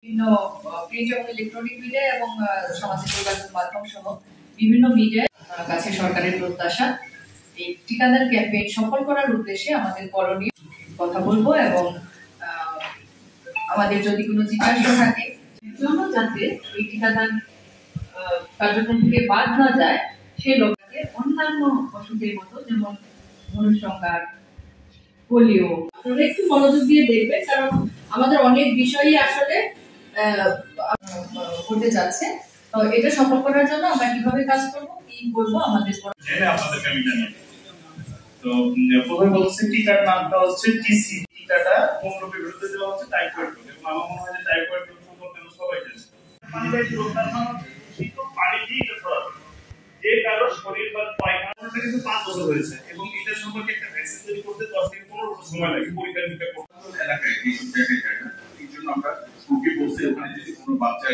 বিভিন্ন প্রিন্ট এবং electronic media এবং সামাজিক যোগাযোগ মাধ্যম সহ বিভিন্ন মিডিয়ায় কাছে সরকারের প্রত্যাশা এই টিকাদান ক্যাম্পেইন সফল করার উদ্দেশ্যে আমাদের করণীয় কথা বলবো এবং আমাদের যদি কোনো জিজ্ঞাসা থাকে জন্য যাতে এই টিকাদান কার্যক্রম থেকে বাদ না যায় সেই লক্ষ্যে অন্যান্য অসুখের মতো যেমন মনুষ্যকার পোলিও আপনারা একটু মনোযোগ দিয়ে দেখবেন কারণ আমাদের অনেক বিষয়ই আসলে হতে যাচ্ছে। তো এটা সফল করার জন্য আমরা কিভাবে কাজ করব কি করব আমাদের জেনে আপনাদের ক্যাম্পেইন নিয়ে তো প্রথমে বলছি টিকার নামটা হচ্ছে টিসি টিকাটা কোন রোগের বিরুদ্ধে দেওয়া হচ্ছে টাইফয়েড রোগ এবং আমার মনে হয় যে টাইফয়েড রোগ সম্পর্কে সবাই জানে পানিবাহিত রোগটা শীত পানি দিয়ে ছড়াবে যে কারো শরীর বা পায়খানাটা কিন্তু 5 বছর হয়েছে এবং এটা সম্পর্কে একটা ভ্যাকসিন তৈরি করতে 10 থেকে 15 বছর সময় লাগে পরীক্ষা নিরীক্ষা করতে এলাকায় এই সব জায়গায় যায় না এই জন্য আমরা রোগী বলছি ওখানে যদি কোনো বাচ্চা